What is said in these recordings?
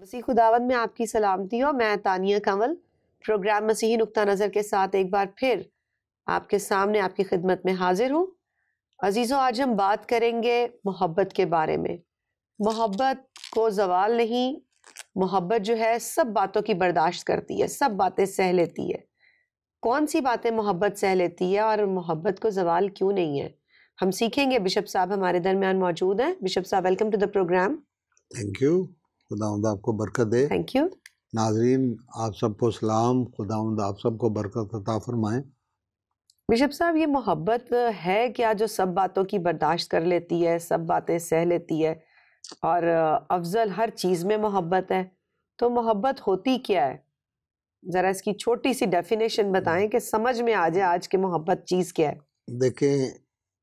مسیح خداوند میں آپ کی سلامتی ہو. میں تانیہ کنول پروگرام مسیحی نقطہ نظر کے ساتھ ایک بار پھر آپ کے سامنے آپ کی خدمت میں حاضر ہوں. عزیزوں، آج ہم بات کریں گے محبت کے بارے میں. محبت کو زوال نہیں. محبت جو ہے سب باتوں کی برداشت کرتی ہے، سب باتیں سہ لیتی ہے. کون سی باتیں محبت سہ لیتی ہے اور محبت کو زوال کیوں نہیں ہے، ہم سیکھیں گے. بشپ صاحب ہمارے درمیان موجود ہیں. بشپ صاحب، welcome to the programme. Thank you. خداوند آپ کو برکت دے. Thank you. ناظرین آپ سب کو سلام. خداوند آپ سب کو برکت عطا فرمائے. بشپ صاحب، یہ محبت ہے کیا جو سب باتوں کی برداشت کر لیتی ہے، سب باتیں سہ لیتی ہے اور افضل ہر چیز میں محبت ہے؟ تو محبت ہوتی کیا ہے؟ ذرا اس کی چھوٹی سی ڈیفینیشن بتائیں کہ سمجھ میں آ جائے آج کہ محبت چیز کیا ہے. دیکھیں،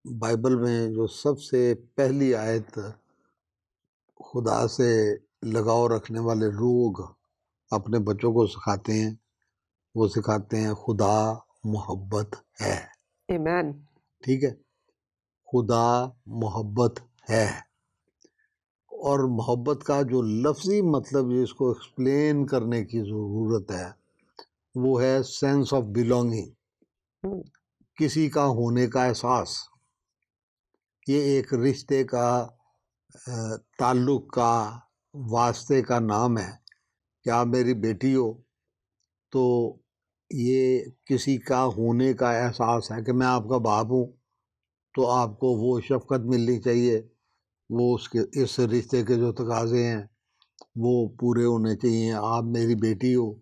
بائبل میں جو سب سے پہلی آیت خدا سے لگاؤ رکھنے والے لوگ اپنے بچوں کو سکھاتے ہیں، وہ سکھاتے ہیں خدا محبت ہے. ایمین. ٹھیک ہے، خدا محبت ہے. اور محبت کا جو لفظی مطلب جس کو ایکسپلین کرنے کی ضرورت ہے وہ ہے سینس آف بلونگنگ، کسی کا ہونے کا احساس. یہ ایک رشتے کا، تعلق کا، واسطے کا نام ہے. کہ آپ میری بیٹی ہو تو یہ کسی کا ہونے کا احساس ہے کہ میں آپ کا باپ ہوں تو آپ کو وہ شفقت ملنی چاہیے، وہ اس رشتے کے جو تقاضے ہیں وہ پورے ہونے چاہیے. آپ میری بیٹی ہو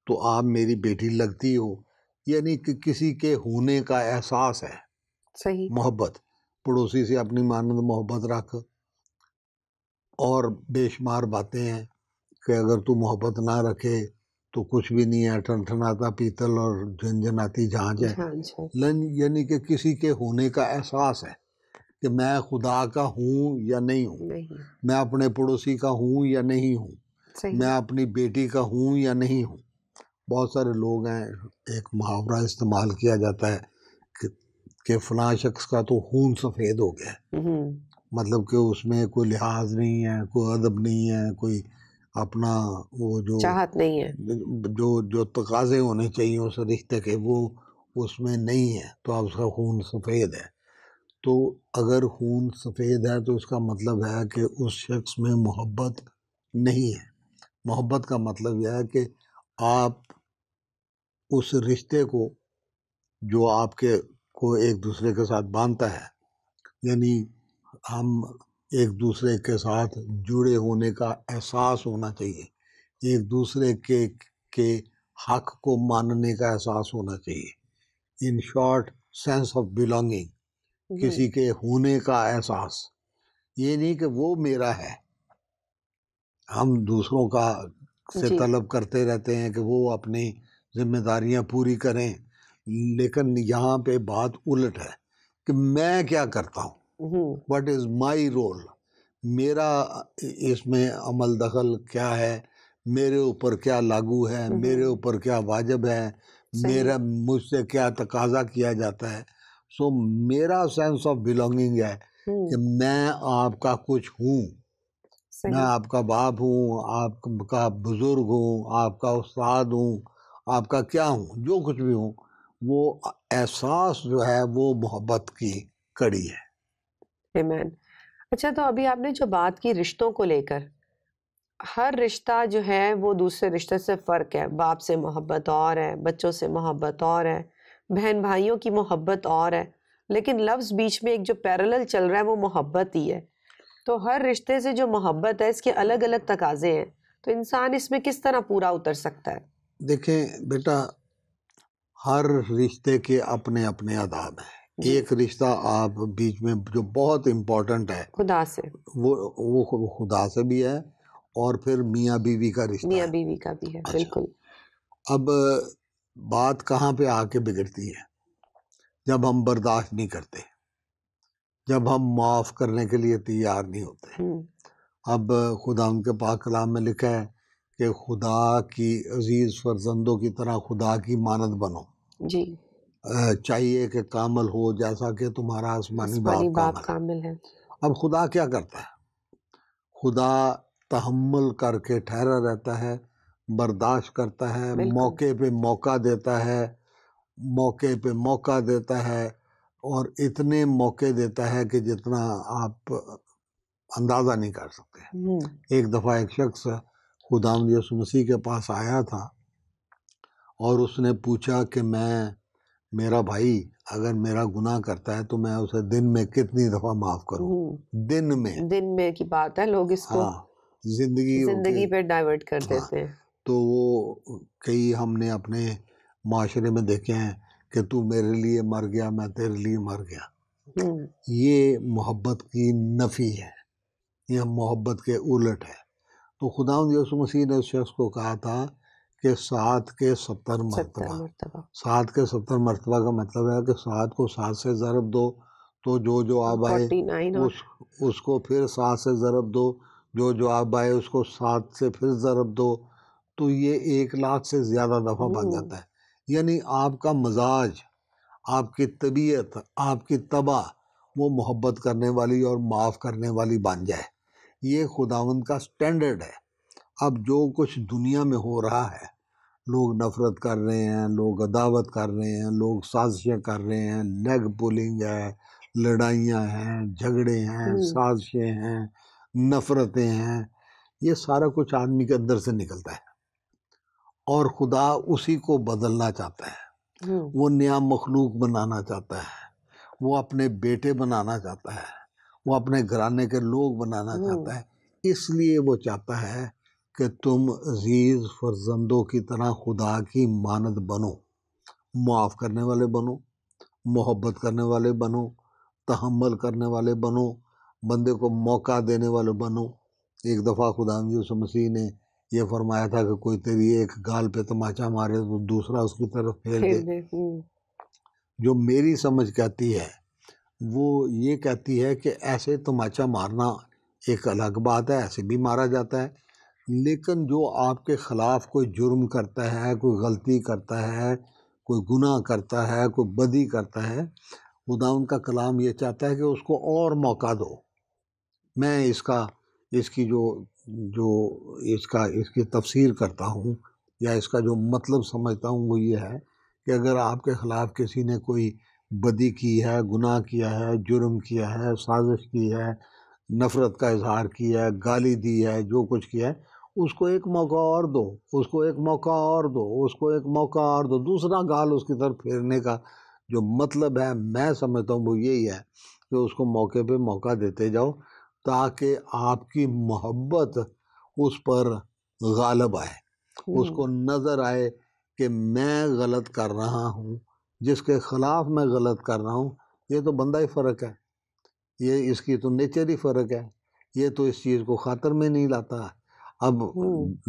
تو آپ میری بیٹی لگتی ہو، یعنی کہ کسی کے ہونے کا احساس ہے. صحیح. محبت، پڑوسی سے اپنی مانند محبت رکھ، اور بے شمار باتیں ہیں کہ اگر تو محبت نہ رکھے تو کچھ بھی نہیں ہے، ٹھنٹھناتا پیتل اور جھنجھناتی جھانجھ ہے. یعنی کہ کسی کے ہونے کا احساس ہے کہ میں خدا کا ہوں یا نہیں ہوں، میں اپنے پڑوسی کا ہوں یا نہیں ہوں، میں اپنی بیٹی کا ہوں یا نہیں ہوں. بہت سارے لوگ ہیں، ایک محاورہ استعمال کیا جاتا ہے کہ فلاں شخص کا تو خون سفید ہو گیا. مطلب کہ اس میں کوئی لحاظ نہیں ہے، کوئی ادب نہیں ہے، کوئی اپنا وہ جو چاہت نہیں ہے، جو تقاضے ہونے چاہیے اس رشتے کے وہ اس میں نہیں ہے، تو اب اس کا خون سفید ہے. تو اگر خون سفید ہے تو اس کا مطلب ہے کہ اس شخص میں محبت نہیں ہے. محبت کا مطلب یہ ہے کہ آپ اس رشتے کو جو آپ کے کو ایک دوسرے کے ساتھ باندھتا ہے، یعنی ہم ایک دوسرے کے ساتھ جڑے ہونے کا احساس ہونا چاہیے، ایک دوسرے کے حق کو ماننے کا احساس ہونا چاہیے. In short, sense of belonging, کسی کے ہونے کا احساس. یہ نہیں کہ وہ میرا ہے. ہم دوسروں کا سے طلب کرتے رہتے ہیں کہ وہ اپنی ذمہ داریاں پوری کریں، لیکن یہاں پہ بات الٹ ہے کہ میں کیا کرتا ہوں، واٹ از مائی رول، میرا اس میں عمل دخل کیا ہے، میرے اوپر کیا لاگو ہے، میرے اوپر کیا واجب ہے، مجھ سے کیا تقاضا کیا جاتا ہے. سو میرا سینس آف بلانگنگ ہے کہ میں آپ کا کچھ ہوں، میں آپ کا باپ ہوں، آپ کا بزرگ ہوں، آپ کا استاد ہوں، آپ کا کیا ہوں، جو کچھ بھی ہوں. وہ احساس جو ہے وہ محبت کی کڑی ہے. آمین. اچھا، تو ابھی آپ نے جو بات کی رشتوں کو لے کر، ہر رشتہ جو ہے وہ دوسرے رشتے سے فرق ہے. باپ سے محبت اور ہے، بچوں سے محبت اور ہے، بہن بھائیوں کی محبت اور ہے، لیکن لفظ بیچ میں ایک جو پیرلل چل رہا ہے وہ محبت ہی ہے. تو ہر رشتے سے جو محبت ہے اس کے الگ الگ تقاضے ہیں، تو انسان اس میں کس طرح پورا اتر سکتا ہے؟ دیکھیں بیٹا، ہر رشتے کے اپنے اپنے آداب ہیں. ایک رشتہ آپ بیچ میں جو بہت امپورٹنٹ ہے خدا سے، وہ خدا سے بھی ہے، اور پھر میاں بیوی کا رشتہ میاں ہے. بیوی کا بھی ہے. اچھا، بالکل. اب بات کہاں پہ آ کے بگڑتی ہے؟ جب ہم برداشت نہیں کرتے، جب ہم معاف کرنے کے لیے تیار نہیں ہوتے. اب خدا ان کے پاک کلام میں لکھا ہے کہ خدا کی عزیز فرزندوں کی طرح خدا کی مانند بنو. جی. چاہیے کہ کامل ہو جیسا کہ تمہارا آسمانی باپ باپ کامل ہے. اب خدا کیا کرتا ہے؟ خدا تحمل کر کے ٹھہرا رہتا ہے، برداشت کرتا ہے، بالکل موقع پہ موقع دیتا ہے، موقع پہ موقع دیتا ہے، اور اتنے موقع دیتا ہے کہ جتنا آپ اندازہ نہیں کر سکتے۔ ہوں، ایک دفعہ ایک شخص خداوند یسوع مسیح کے پاس آیا تھا اور اس نے پوچھا کہ میرا بھائی اگر میرا گناہ کرتا ہے تو میں اسے دن میں کتنی دفعہ معاف کروں؟ دن میں، دن میں کی بات ہے، لوگ اس کو ہاں، زندگی پہ ڈائیورٹ کر ہاں، دیتے ہیں۔ تو وہ کئی ہم نے اپنے معاشرے میں دیکھے ہیں کہ تو میرے لیے مر گیا، میں تیرے لیے مر گیا۔ ہوں، یہ محبت کی نفی ہے، یہ محبت کے الٹ ہے۔ تو خداوند یسوع مسیح نے اس شخص کو کہا تھا کہ 7 کے 70 70 مرتبہ، مرتبہ 7 کے 70 مرتبہ کا مطلب ہے کہ 7 کو 7 سے ضرب دو تو جو آب آئے 49 اور اس کو پھر 7 سے ضرب دو، جو آب آئے اس کو 7 سے پھر ضرب دو، تو یہ 1,00,000 سے زیادہ دفعہ بن جاتا ہے۔ یعنی آپ کا مزاج، آپ کی طبیعت، آپ کی طبع وہ محبت کرنے والی اور معاف کرنے والی بن جائے۔ یہ خداوند کا سٹینڈرڈ ہے۔ اب جو کچھ دنیا میں ہو رہا ہے، لوگ نفرت کر رہے ہیں، لوگ عداوت کر رہے ہیں، لوگ سازشیں کر رہے ہیں، لیگ پولنگ ہے، لڑائیاں ہیں، جھگڑے ہیں، سازشیں ہیں، نفرتیں ہیں، یہ سارا کچھ آدمی کے اندر سے نکلتا ہے اور خدا اسی کو بدلنا چاہتا ہے۔ وہ نیا مخلوق بنانا چاہتا ہے، وہ اپنے بیٹے بنانا چاہتا ہے، وہ اپنے گھرانے کے لوگ بنانا چاہتا ہے۔ اس لیے وہ چاہتا ہے کہ تم عزیز فرزندوں کی طرح خدا کی مانند بنو، معاف کرنے والے بنو، محبت کرنے والے بنو، تحمل کرنے والے بنو، بندے کو موقع دینے والے بنو۔ ایک دفعہ خداوند یسوع مسیح نے یہ فرمایا تھا کہ کوئی تیری ایک گال پہ تماچا مارے تو دوسرا اس کی طرف پھیر دے۔ جو میری سمجھ کہتی ہے وہ یہ کہتی ہے کہ ایسے تماچا مارنا ایک الگ بات ہے، ایسے بھی مارا جاتا ہے، لیکن جو آپ کے خلاف کوئی جرم کرتا ہے، کوئی غلطی کرتا ہے، کوئی گناہ کرتا ہے، کوئی بدی کرتا ہے، خدا ان کا کلام یہ چاہتا ہے کہ اس کو اور موقع دو۔ میں اس کی تفسیر کرتا ہوں یا اس کا جو مطلب سمجھتا ہوں وہ یہ ہے کہ اگر آپ کے خلاف کسی نے کوئی بدی کی ہے، گناہ کیا ہے، جرم کیا ہے، سازش کی ہے، نفرت کا اظہار کیا ہے، گالی دی ہے، جو کچھ کیا ہے، اس کو ایک موقع اور دو، اس کو ایک موقع اور دو، اس کو ایک موقع اور دو۔ دوسرا گال اس کی طرف پھیرنے کا جو مطلب ہے میں سمجھتا ہوں وہ یہی ہے کہ اس کو موقع پہ موقع دیتے جاؤ تاکہ آپ کی محبت اس پر غالب آئے، اس کو نظر آئے کہ میں غلط کر رہا ہوں، جس کے خلاف میں غلط کر رہا ہوں یہ تو بندہ ہی فرق ہے، یہ اس کی تو نیچر ہی فرق ہے، یہ تو اس چیز کو خاطر میں نہیں لاتا۔ اب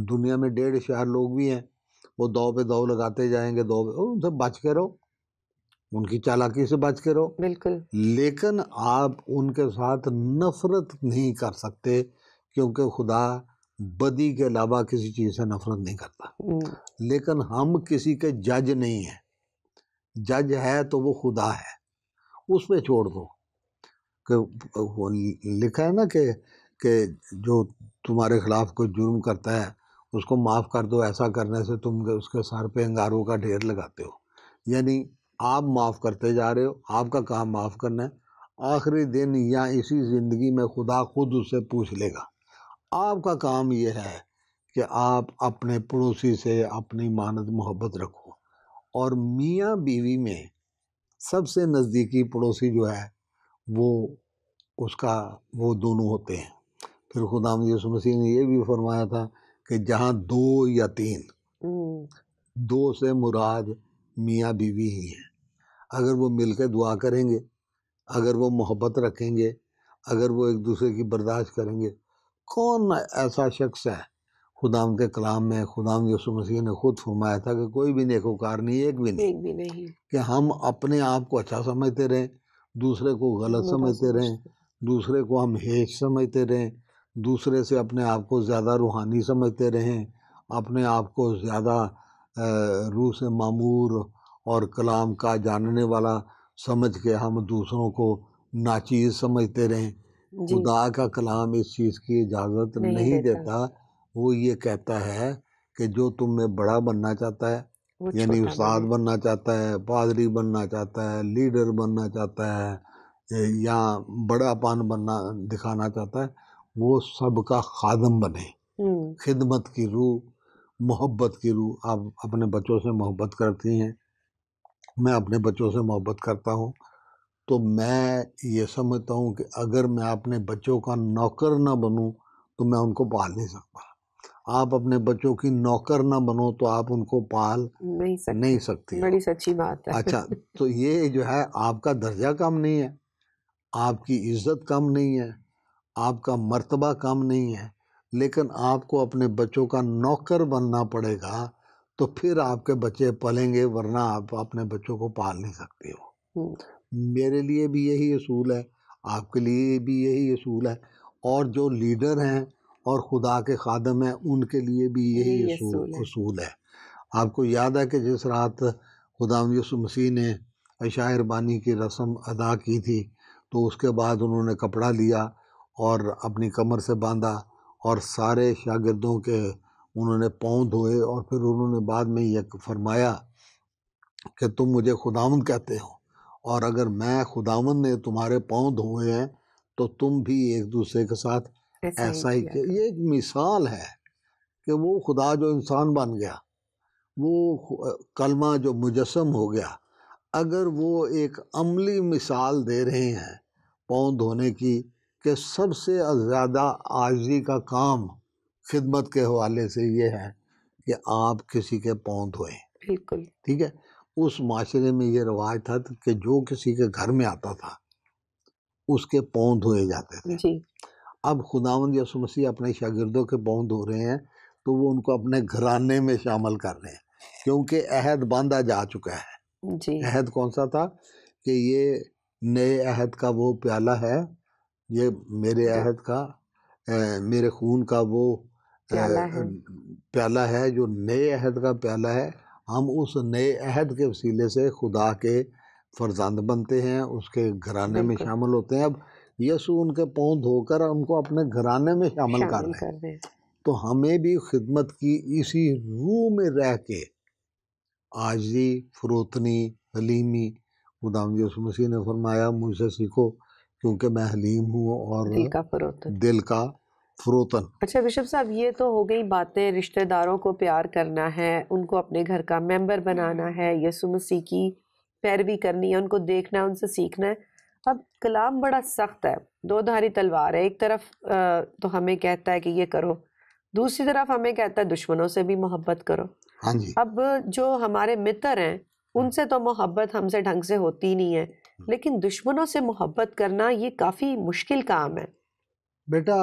دنیا میں 1.5 لوگ بھی ہیں، وہ دو پہ دو لگاتے جائیں گے، ان سے بچ کے رہو، ان کی چالاکی سے بچ کے رہو، بالکل، لیکن آپ ان کے ساتھ نفرت نہیں کر سکتے کیونکہ خدا بدی کے علاوہ کسی چیز سے نفرت نہیں کرتا۔ لیکن ہم کسی کے جج نہیں ہیں، جج ہے تو وہ خدا ہے، اس پہ چھوڑ دو۔ کہ لکھا ہے نا کہ جو تمہارے خلاف کوئی جرم کرتا ہے اس کو معاف کر دو، ایسا کرنے سے تم اس کے سر پہ انگاروں کا ڈھیر لگاتے ہو۔ یعنی آپ معاف کرتے جا رہے ہو، آپ کا کام معاف کرنا ہے، آخری دن یا اسی زندگی میں خدا خود اس سے پوچھ لے گا۔ آپ کا کام یہ ہے کہ آپ اپنے پڑوسی سے اپنی مانند محبت رکھو، اور میاں بیوی میں سب سے نزدیکی پڑوسی جو ہے وہ دونوں ہوتے ہیں۔ پھر خداوند یسوع مسیح نے یہ بھی فرمایا تھا کہ جہاں 2 یا 3، 2 سے مراد میاں بیوی ہی ہیں، اگر وہ مل کے دعا کریں گے، اگر وہ محبت رکھیں گے، اگر وہ ایک دوسرے کی برداشت کریں گے، کون ایسا شخص ہے؟ خداوند کے کلام میں خداوند یسوع مسیح نے خود فرمایا تھا کہ کوئی بھی نیکوکار نہیں، ایک بھی نہیں، کہ ہم اپنے آپ کو اچھا سمجھتے رہیں، دوسرے کو غلط سمجھتے رہیں، دوسرے کو ہم ہیچ سمجھتے رہیں، دوسرے سے اپنے آپ کو زیادہ روحانی سمجھتے رہیں، اپنے آپ کو زیادہ روح سے معمور اور کلام کا جاننے والا سمجھ کے ہم دوسروں کو ناچیز سمجھتے رہیں۔ جی خدا کا کلام اس چیز کی اجازت نہیں نہیں دیتا، دیتا. وہ یہ کہتا ہے کہ جو تم میں بڑا بننا چاہتا ہے، وہ یعنی چھوٹا استاد بنے۔ بننا چاہتا ہے، پادری بننا چاہتا ہے، لیڈر بننا چاہتا ہے، یا بڑا پان بننا دکھانا چاہتا ہے، وہ سب کا خادم بنے. ہوں خدمت کی روح، محبت کی روح. آپ اپنے بچوں سے محبت کرتی ہیں، میں اپنے بچوں سے محبت کرتا ہوں. تو میں یہ سمجھتا ہوں کہ اگر میں اپنے بچوں کا نوکر نہ بنوں تو میں ان کو پال نہیں سکتا. آپ اپنے بچوں کی نوکر نہ بنو تو آپ ان کو پال نہیں نہیں سکتے، سکتی ہو. بڑی سچی بات ہے۔ اچھا، تو یہ جو ہے آپ کا درجہ کم نہیں ہے، آپ کی عزت کم نہیں ہے، آپ کا مرتبہ کم نہیں ہے، لیکن آپ کو اپنے بچوں کا نوکر بننا پڑے گا. تو پھر آپ کے بچے پلیں گے، ورنہ آپ اپنے بچوں کو پال نہیں سکتے ہو. ہوں، میرے لیے بھی یہی اصول ہے، آپ کے لیے بھی یہی اصول ہے، اور جو لیڈر ہیں اور خدا کے خادم ہیں ان کے لیے بھی یہی اصول ہے۔ اصول ہے. آپ کو یاد ہے کہ جس رات خداوند یسوع مسیح نے عشاء اربانی کی رسم ادا کی تھی، تو اس کے بعد انہوں نے کپڑا لیا اور اپنی کمر سے باندھا، اور سارے شاگردوں کے انہوں نے پاؤں دھوئے، اور پھر انہوں نے بعد میں یہ فرمایا کہ تم مجھے خداوند کہتے ہو، اور اگر میں خداوند نے تمہارے پاؤں دھوئے ہیں تو تم بھی ایک دوسرے کے ساتھ ایسا ہی کیا کہ. کریں۔ یہ ایک مثال ہے کہ وہ خدا جو انسان بن گیا، وہ کلمہ جو مجسم ہو گیا، اگر وہ ایک عملی مثال دے رہے ہیں پاؤں دھونے کی، کہ سب سے زیادہ عاجزی کا کام خدمت کے حوالے سے یہ ہے کہ آپ کسی کے پاؤں دھوئیں. بالکل، ٹھیک ہے. اس معاشرے میں یہ رواج تھا کہ جو کسی کے گھر میں آتا تھا اس کے پاؤں دھوئے جاتے تھے. جی اب خداوند یسوع مسیح اپنے شاگردوں کے پاؤں دھو رہے ہیں، تو وہ ان کو اپنے گھرانے میں شامل کر رہے ہیں، کیونکہ عہد باندھا جا چکا ہے. جی عہد کون سا تھا؟ کہ یہ نئے عہد کا وہ پیالہ ہے، یہ میرے عہد کا میرے خون کا وہ پیالہ ہے، پیالہ ہے، جو نئے عہد کا پیالہ ہے. ہم اس نئے عہد کے وسیلے سے خدا کے فرزند بنتے ہیں، اس کے گھرانے میں بالکل شامل ہوتے ہیں. اب یسوع ان کے پاؤں دھو کر ان کو اپنے گھرانے میں شامل کر شامل رہے ہیں. کر دیں۔ تو ہمیں بھی خدمت کی اسی روح میں رہ کے عاجزی، فروتنی، حلیمی. خداوند یسوع مسیح نے فرمایا مجھ سے سیکھو کیونکہ میں حلیم ہوں اور دل کا فروتن۔ دل کا فروتن. اچھا بشپ صاحب، یہ تو ہو گئی باتیں، رشتہ داروں کو پیار کرنا ہے، ان کو اپنے گھر کا ممبر بنانا ہے، یسوع مسیح کی پیروی کرنی ہے، ان کو دیکھنا ہے، ان سے سیکھنا ہے۔ اب کلام بڑا سخت ہے، دو دھاری تلوار ہے، ایک طرف تو ہمیں کہتا ہے کہ یہ کرو، دوسری طرف ہمیں کہتا ہے دشمنوں سے بھی محبت کرو۔ ہاں جی. اب جو ہمارے متر ہیں ان سے تو محبت ہم سے ڈھنگ سے ہوتی نہیں ہے، لیکن دشمنوں سے محبت کرنا یہ کافی مشکل کام ہے۔ بیٹا،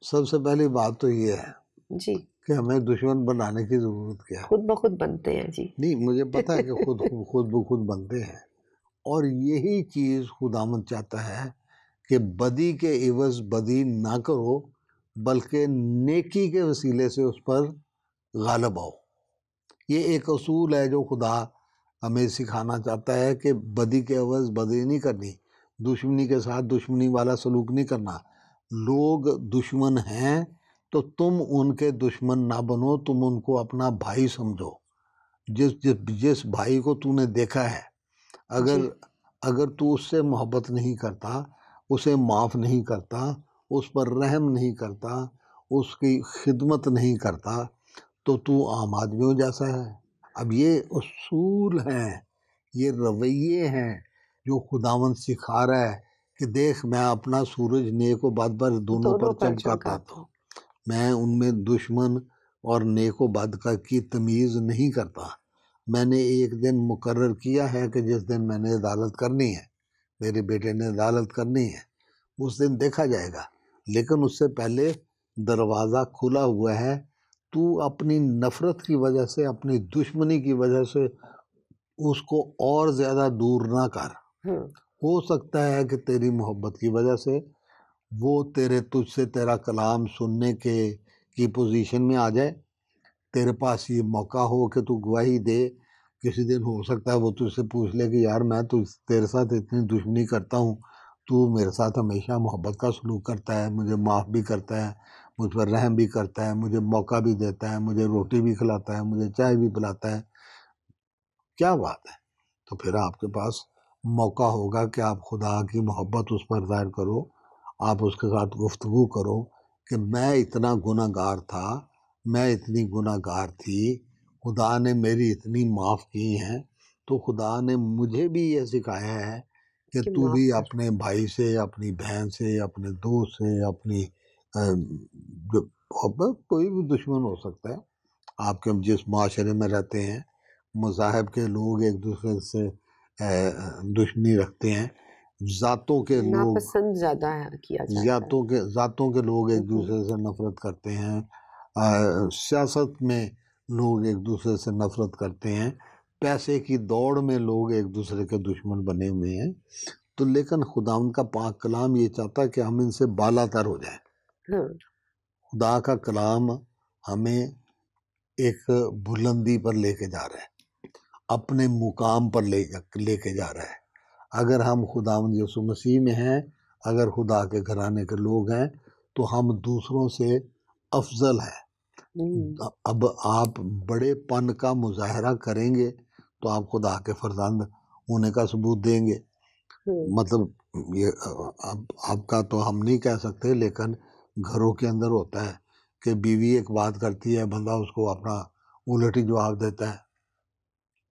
سب سے پہلی بات تو یہ ہے جی، کہ ہمیں دشمن بنانے کی ضرورت کیا ہے؟ خود بخود بنتے ہیں جی۔ نہیں، مجھے پتہ ہے کہ خود بخود بنتے ہیں، اور یہی چیز خداوند چاہتا ہے کہ بدی کے عوض بدی نہ کرو، بلکہ نیکی کے وسیلے سے اس پر غالب آؤ. یہ ایک اصول ہے جو خدا ہمیں سکھانا چاہتا ہے کہ بدی کے عوض بدی نہیں کرنی، دشمنی کے ساتھ دشمنی والا سلوک نہیں کرنا. لوگ دشمن ہیں تو تم ان کے دشمن نہ بنو، تم ان کو اپنا بھائی سمجھو. جس بھائی کو تو نے دیکھا ہے، جی اگر تو اس سے محبت نہیں کرتا، اسے معاف نہیں کرتا، اس پر رحم نہیں کرتا، اس کی خدمت نہیں کرتا، تو عام آدمیوں جیسا ہے. اب یہ اصول ہیں، یہ رویے ہیں جو خداوند سکھا رہا ہے کہ دیکھ میں اپنا سورج نیک و بد پر دونوں پر چمکاتا ہوں. میں ان میں دشمن اور نیک و بد کی تمیز نہیں کرتا. میں نے ایک دن مقرر کیا ہے کہ جس دن میں نے عدالت کرنی ہے، میرے بیٹے نے عدالت کرنی ہے، اس دن دیکھا جائے گا. لیکن اس سے پہلے دروازہ کھلا ہوا ہے. تو اپنی نفرت کی وجہ سے، اپنی دشمنی کی وجہ سے اس کو اور زیادہ دور نہ کر. ہو سکتا ہے کہ تیری محبت کی وجہ سے وہ تجھ سے تیرا کلام سننے کی پوزیشن میں آ جائے، تیرے پاس یہ موقع ہو کہ تو گواہی دے. کسی دن ہو سکتا ہے وہ تجھ سے پوچھ لے کہ یار میں تیرے ساتھ اتنی دشمنی کرتا ہوں، تو میرے ساتھ ہمیشہ محبت کا سلوک کرتا ہے، مجھے معاف بھی کرتا ہے، مجھ پر رحم بھی کرتا ہے، مجھے موقع بھی دیتا ہے، مجھے روٹی بھی کھلاتا ہے، مجھے چائے بھی پلاتا ہے، کیا بات ہے؟ تو پھر آپ کے پاس موقع ہوگا کہ آپ خدا کی محبت اس پر ظاہر کرو، آپ اس کے ساتھ گفتگو کرو کہ میں اتنا گناہ گار تھا، میں اتنی گناہ گار تھی، خدا نے میری اتنی معاف کی ہیں، تو خدا نے مجھے بھی یہ سکھایا ہے کہ کہ تو معاف بھی کر. اپنے بھائی سے، اپنی بہن سے، اپنے دوست سے، اپنی جو کوئی بھی دشمن ہو سکتا ہے، آپ کے جس معاشرے میں رہتے ہیں، مذاہب کے لوگ ایک دوسرے سے دشمنی رکھتے ہیں، ذاتوں کے لوگ ناپسند زیادہ کیا جاتا ہے. ذاتوں کے لوگ ایک دوسرے سے نفرت کرتے ہیں، سیاست میں لوگ ایک دوسرے سے نفرت کرتے ہیں، پیسے کی دوڑ میں لوگ ایک دوسرے کے دشمن بنے ہوئے ہیں، تو لیکن خداوند کا پاک کلام یہ چاہتا ہے کہ ہم ان سے بالا تر ہو جائیں. ہاں. خدا کا کلام ہمیں ایک بلندی پر لے کے جا رہا ہے، اپنے مقام پر لے کے جا رہا ہے. اگر ہم خداوند یسوع مسیح میں ہیں، اگر خدا کے گھرانے کے لوگ ہیں، تو ہم دوسروں سے افضل ہیں. اب آپ بڑے پن کا مظاہرہ کریں گے تو آپ خدا کے فرزند ہونے کا ثبوت دیں گے. مطلب یہ آپ کا تو ہم نہیں کہہ سکتے، لیکن گھروں کے اندر ہوتا ہے کہ بیوی ایک بات کرتی ہے، بندہ اس کو اپنا الٹی جواب دیتا ہے.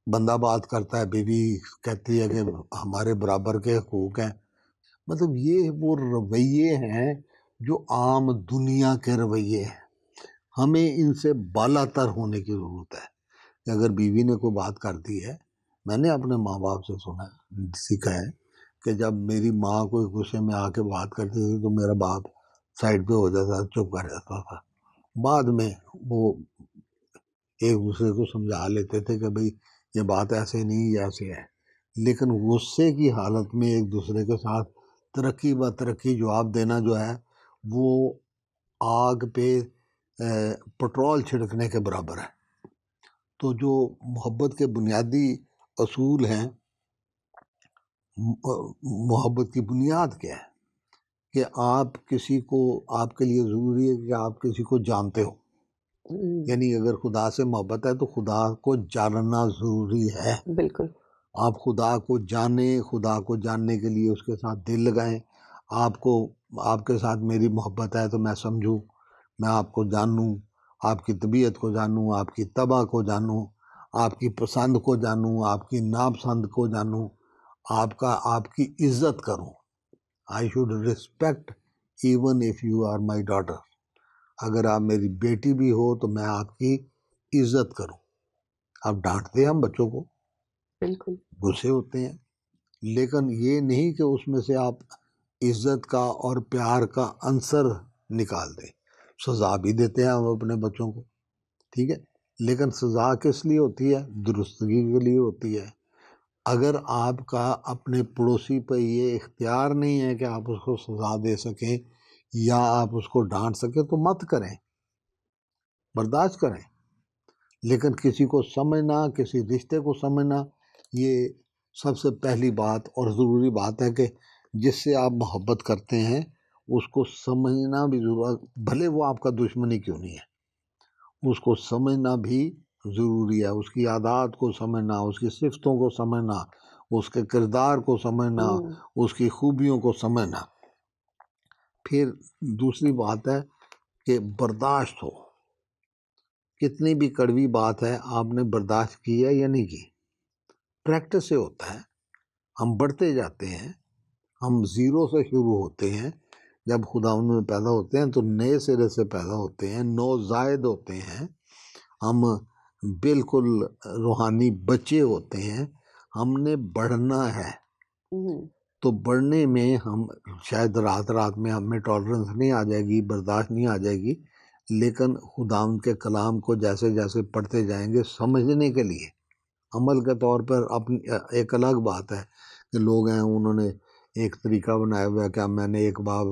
بندہ بات کرتا ہے، بیوی کہتی ہے کہ ہمارے برابر کے حقوق ہیں. مطلب یہ وہ رویے ہیں جو عام دنیا کے رویے ہیں. ہمیں ان سے بالا تر ہونے کی ضرورت ہے کہ اگر بیوی نے کوئی بات کر دی ہے، میں نے اپنے ماں باپ سے سیکھا ہے کہ جب میری ماں کوئی غصے میں آ کے بات کرتی تھی تو میرا باپ سائڈ پہ ہو جاتا، چپ کر جاتا تھا. بعد میں وہ ایک دوسرے کو سمجھا لیتے تھے کہ بھئی یہ بات ایسے نہیں، یہ ایسے ہے. لیکن غصے کی حالت میں ایک دوسرے کے ساتھ ترقی بہ ترقی جواب دینا جو ہے وہ آگ پہ پٹرول چھڑکنے کے برابر ہے. تو جو محبت کے بنیادی اصول ہیں، محبت کی بنیاد کیا ہے کہ آپ کسی کو، آپ کے لیے ضروری ہے کہ آپ کسی کو جانتے ہو. یعنی اگر خدا سے محبت ہے تو خدا کو جاننا ضروری ہے. بالکل. آپ خدا کو جانیں، خدا کو جاننے کے لیے اس کے ساتھ دل لگائیں. آپ کے ساتھ میری محبت ہے تو میں سمجھوں، میں آپ کو جانوں، آپ کی طبیعت کو جانوں، آپ کی طبع کو جانوں، آپ کی پسند کو جانوں، آپ کی ناپسند کو جانوں، آپ کی عزت کروں. I should respect even if you are my daughter. اگر آپ میری بیٹی بھی ہو تو میں آپ کی عزت کروں. آپ ڈانٹتے ہیں ہم بچوں کو، بالکل غصے ہوتے ہیں، لیکن یہ نہیں کہ اس میں سے آپ عزت کا اور پیار کا عنصر نکال دیں. سزا بھی دیتے ہیں ہم اپنے بچوں کو، ٹھیک ہے، لیکن سزا کس لیے ہوتی ہے؟ درستگی کے لیے ہوتی ہے. اگر آپ کا اپنے پڑوسی پہ یہ اختیار نہیں ہے کہ آپ اس کو سزا دے سکیں یا آپ اس کو ڈانٹ سکیں تو مت کریں، برداشت کریں. لیکن کسی کو سمجھنا، کسی رشتے کو سمجھنا، یہ سب سے پہلی بات اور ضروری بات ہے کہ جس سے آپ محبت کرتے ہیں اس کو سمجھنا بھی ضرورت، بھلے وہ آپ کا دشمن ہی کیوں نہیں ہے، اس کو سمجھنا بھی ضروری ہے. اس کی عادات کو سمجھنا، اس کی صفتوں کو سمجھنا، اس کے کردار کو سمجھنا، اس کی خوبیوں کو سمجھنا. پھر دوسری بات ہے کہ برداشت ہو. کتنی بھی کڑوی بات ہے، آپ نے برداشت کی ہے یا نہیں کی؟ پریکٹس سے ہوتا ہے. ہم بڑھتے جاتے ہیں، ہم زیرو سے شروع ہوتے ہیں. جب خدا ان میں پیدا ہوتے ہیں تو نئے سرے سے پیدا ہوتے ہیں، نوزائید ہوتے ہیں، ہم بالکل روحانی بچے ہوتے ہیں. ہم نے بڑھنا ہے، تو بڑھنے میں ہم شاید رات میں ہمیں ٹالرنس نہیں آ جائے گی، برداشت نہیں آ جائے گی، لیکن خدا ان کے کلام کو جیسے جیسے پڑھتے جائیں گے سمجھنے کے لیے. عمل کے طور پر اپنی ایک الگ بات ہے کہ لوگ ہیں انہوں نے ایک طریقہ بنایا ہوا ہے کہ میں نے ایک باب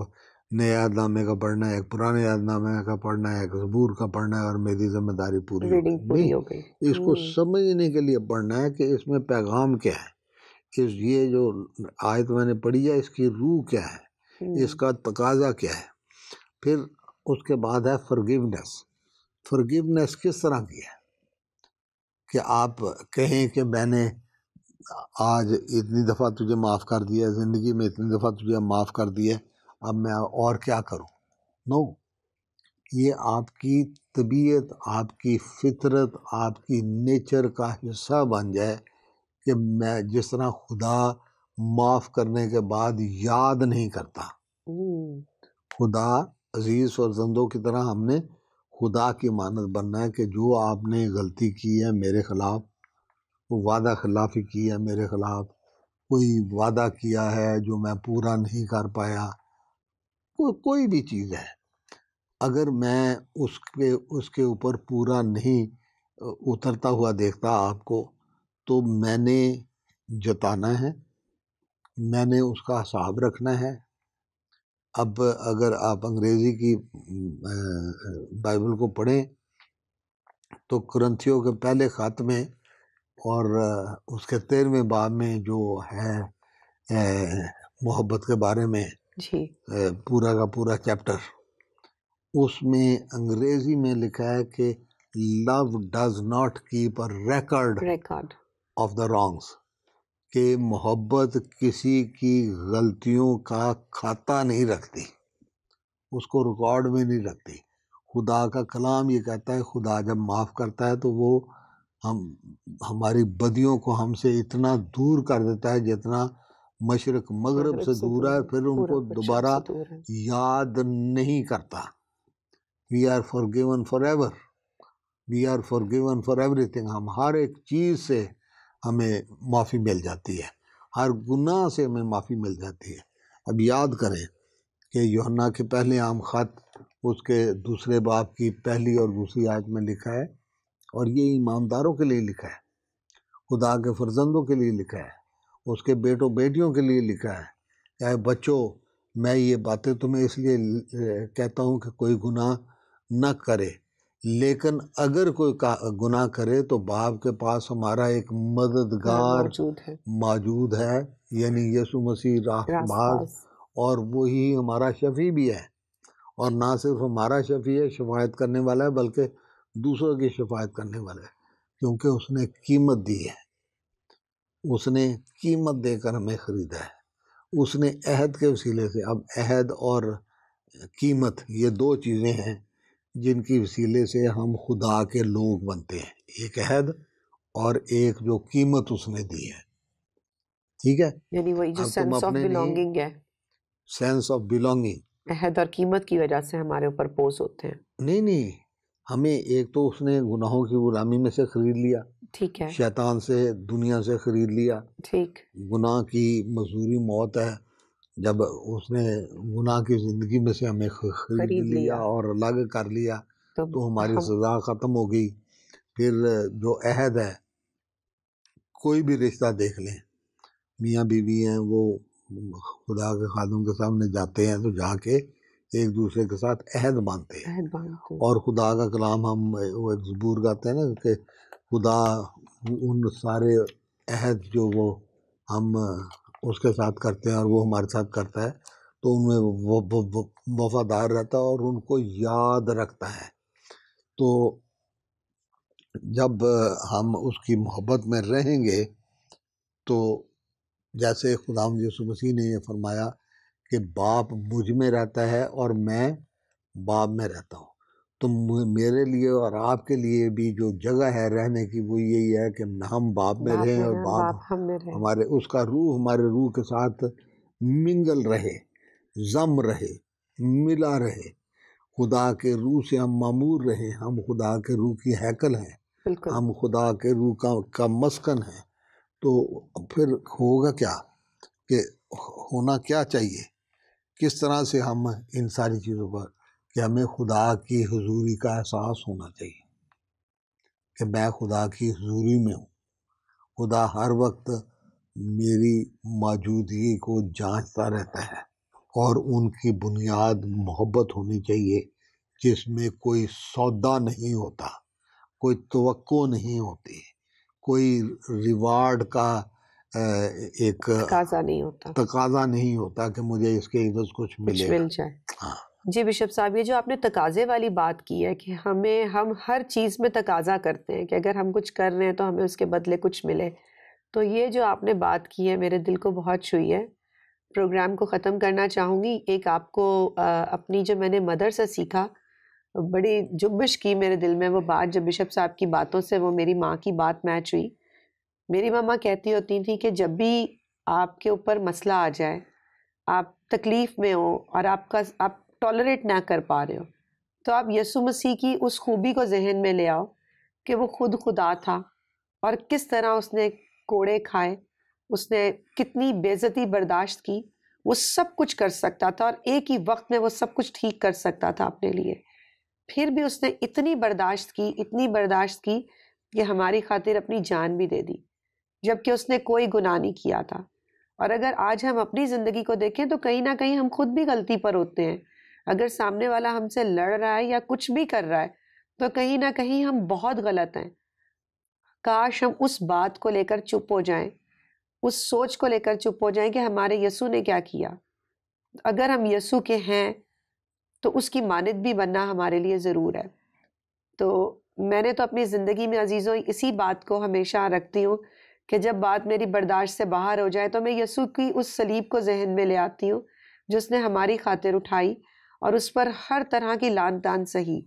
نئے عہد نامے کا پڑھنا ہے، ایک پرانے عہد نامے کا پڑھنا ہے، ایک زبور کا پڑھنا ہے اور میری ذمہ داری پوری ہو گئی. نہیں، اس کو سمجھنے کے لیے پڑھنا ہے کہ اس میں پیغام کیا ہے، یہ جو آیت میں نے پڑھی ہے اس کی روح کیا ہے، اس کا تقاضا کیا ہے. پھر اس کے بعد ہے فرگیونیس. فرگیونیس کس طرح کی ہے کہ آپ کہیں کہ میں نے آج اتنی دفعہ تجھے معاف کر دیا، زندگی میں اتنی دفعہ تجھے معاف کر دیا، اب میں اور کیا کروں. نو، یہ آپ کی طبیعت، آپ کی فطرت، آپ کی نیچر کا حصہ بن جائے کہ میں جس طرح خدا معاف کرنے کے بعد یاد نہیں کرتا. خدا عزیز فرزندوں کی طرح ہم نے خدا کی مانند بننا ہے کہ جو آپ نے غلطی کی ہے میرے خلاف، وعدہ خلافی کی ہے میرے خلاف، کوئی وعدہ کیا ہے جو میں پورا نہیں کر پایا، کوئی بھی چیز ہے، اگر میں اس کے اوپر پورا نہیں اترتا ہوا دیکھتا آپ کو، تو میں نے جتانا ہے، میں نے اس کا حساب رکھنا ہے. اب اگر آپ انگریزی کی بائبل کو پڑھیں تو کرنتھیوں کے پہلے خط میں اور اس کے 13ویں باب میں جو ہے محبت کے بارے میں جی پورا کا پورا چیپٹر، اس میں انگریزی میں لکھا ہے کہ love does not keep a record of the wrongs, کہ محبت کسی کی غلطیوں کا کھاتا نہیں رکھتی، اس کو ریکارڈ میں نہیں رکھتی. خدا کا کلام یہ کہتا ہے خدا جب معاف کرتا ہے تو وہ ہماری بدیوں کو ہم سے اتنا دور کر دیتا ہے جتنا مشرق مغرب سے دور ہے، پھر ان کو دوبارہ یاد نہیں کرتا. We are forgiven forever. We are forgiven for everything. ہم ہر ایک چیز سے ہمیں معافی مل جاتی ہے، ہر گناہ سے ہمیں معافی مل جاتی ہے. اب یاد کریں کہ یوحنا کے پہلے عام خط اس کے 2 باب کی پہلی اور دوسری آیت میں لکھا ہے، اور یہ ایمانداروں کے لیے لکھا ہے، خدا کے فرزندوں کے لیے لکھا ہے، اس کے بیٹوں بیٹیوں کے لیے لکھا ہے. اے بچوں، میں یہ باتیں تمہیں اس لیے کہتا ہوں کہ کوئی گناہ نہ کرے، لیکن اگر کوئی گناہ کرے تو باپ کے پاس ہمارا ایک مددگار موجود ہے، یعنی یسوع مسیح راست باز، اور وہی ہمارا شفیع بھی ہے. اور نہ صرف ہمارا شفیع ہے، شفاعت کرنے والا ہے، بلکہ دوسروں کی شفاعت کرنے والا ہے، کیونکہ اس نے قیمت دی ہے، اس نے قیمت دے کر ہمیں خریدا ہے، اس نے عہد کے وسیلے سے. اب عہد اور قیمت یہ 2 چیزیں ہیں جن کی وسیلے سے ہم خدا کے لوگ بنتے ہیں، ایک عہد اور ایک جو قیمت اس نے دی ہے. ٹھیک ہے، یعنی وہی جو سینس آف بلونگنگ ہے، سینس آف بلونگنگ، عہد اور قیمت کی وجہ سے ہمارے اوپر پوز ہوتے ہیں. نہیں، ہمیں ایک تو اس نے گناہوں کی غلامی میں سے خرید لیا، ٹھیک ہے، شیطان سے، دنیا سے خرید لیا. ٹھیک، گناہ کی مزدوری موت ہے، جب اس نے گناہ کی زندگی میں سے ہمیں خرید لیا اور الگ کر لیا تو ہماری سزا ختم ہو گئی. پھر جو عہد ہے، کوئی بھی رشتہ دیکھ لیں، میاں بیوی ہیں، وہ خدا کے خادم کے سامنے جاتے ہیں تو جا کے ایک دوسرے کے ساتھ عہد باندھتے ہیں. اور خدا کا کلام ہم وہ ایک زبور گاتے ہیں نا کہ خدا ان سارے عہد جو وہ ہم اس کے ساتھ کرتے ہیں اور وہ ہمارے ساتھ کرتا ہے تو ان میں وہ وفادار رہتا ہے اور ان کو یاد رکھتا ہے. تو جب ہم اس کی محبت میں رہیں گے تو جیسے خداوند یسوع مسیح نے یہ فرمایا کہ باپ مجھ میں رہتا ہے اور میں باپ میں رہتا ہوں، تو میرے لیے اور آپ کے لیے بھی جو جگہ ہے رہنے کی وہ یہی ہے کہ ہم باپ میں رہیں اور باپ ہمارے، اس کا روح ہمارے روح کے ساتھ منگل رہے، ضم رہے، ملا رہے. خدا کے روح سے ہم معمور رہیں، ہم خدا کے روح کی ہیکل ہیں، ہم خدا کے روح کا مسکن ہے. تو پھر ہوگا کیا کہ ہونا کیا چاہیے، کس طرح سے ہم ان ساری چیزوں پر، کہ ہمیں خدا کی حضوری کا احساس ہونا چاہیے کہ میں خدا کی حضوری میں ہوں. خدا ہر وقت میری موجودگی کو جانچتا رہتا ہے، اور ان کی بنیاد محبت ہونی چاہیے جس میں کوئی سودا نہیں ہوتا، کوئی توقع نہیں ہوتی، کوئی ریوارڈ کا ایک تقاضا نہیں ہوتا، تقاضا نہیں ہوتا کہ مجھے اس کے عوض کچھ ملے مل گا. جائے. ہاں جی بشپ صاحب، یہ جو آپ نے تقاضے والی بات کی ہے کہ ہم ہر چیز میں تقاضا کرتے ہیں کہ اگر ہم کچھ کر رہے ہیں تو ہمیں اس کے بدلے کچھ ملے، تو یہ جو آپ نے بات کی ہے میرے دل کو بہت چھوئی ہے. پروگرام کو ختم کرنا چاہوں گی. ایک آپ کو اپنی جو میں نے مدر سے سیکھا، بڑی جنبش کی میرے دل میں وہ بات، جب بشپ صاحب کی باتوں سے وہ میری ماں کی بات میچ ہوئی. میری ماما کہتی ہوتی تھی کہ جب بھی آپ کے اوپر مسئلہ آ جائے، آپ تکلیف میں ہو اور آپ ٹالریٹ نہ کر پا رہے ہو، تو آپ یسوع مسیح کی اس خوبی کو ذہن میں لے آؤ کہ وہ خود خدا تھا اور کس طرح اس نے کوڑے کھائے، اس نے کتنی بے عزتی برداشت کی. وہ سب کچھ کر سکتا تھا اور ایک ہی وقت میں وہ سب کچھ ٹھیک کر سکتا تھا اپنے لیے. پھر بھی اس نے اتنی برداشت کی کہ ہماری خاطر اپنی جان بھی دے دی، جبکہ اس نے کوئی گناہ نہیں کیا تھا. اور اگر آج ہم اپنی زندگی کو دیکھیں تو کہیں نہ کہیں ہم خود بھی غلطی پر ہوتے ہیں. اگر سامنے والا ہم سے لڑ رہا ہے یا کچھ بھی کر رہا ہے تو کہیں نہ کہیں ہم بہت غلط ہیں. کاش ہم اس بات کو لے کر چپ ہو جائیں، اس سوچ کو لے کر چپ ہو جائیں کہ ہمارے یسوع نے کیا کیا. اگر ہم یسوع کے ہیں تو اس کی مانند بھی بننا ہمارے لیے ضرور ہے. تو میں نے تو اپنی زندگی میں عزیزوں اسی بات کو ہمیشہ رکھتی ہوں کہ جب بات میری برداشت سے باہر ہو جائے تو میں یسوع کی اس صلیب کو ذہن میں لے آتی ہوں جس نے ہماری خاطر اٹھائی اور اس پر ہر طرح کی لعن طعن سہی.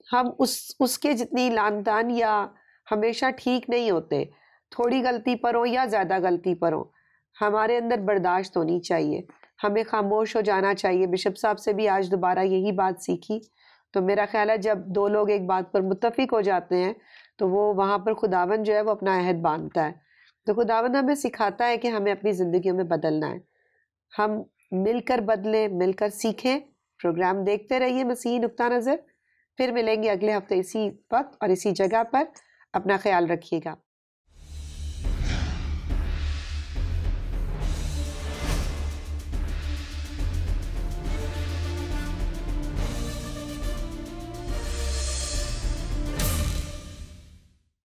ہم اس کے جتنی لعن طعن یا ہمیشہ ٹھیک نہیں ہوتے، تھوڑی غلطی پر ہو یا زیادہ غلطی پر ہو، ہمارے اندر برداشت ہونی چاہیے، ہمیں خاموش ہو جانا چاہیے. بشپ صاحب سے بھی آج دوبارہ یہی بات سیکھی. تو میرا خیال ہے جب دو لوگ ایک بات پر متفق ہو جاتے ہیں تو وہ وہاں پر خداوند جو ہے وہ اپنا عہد باندھتا ہے. تو خداوند ہمیں سکھاتا ہے کہ ہمیں اپنی زندگیوں میں بدلنا ہے. ہم مل کر بدلیں، مل کر سیکھیں. پروگرام دیکھتے رہیے مسیحی نقطہ نظر. پھر ملیں گے اگلے ہفتے اسی وقت اور اسی جگہ پر. اپنا خیال رکھیے گا.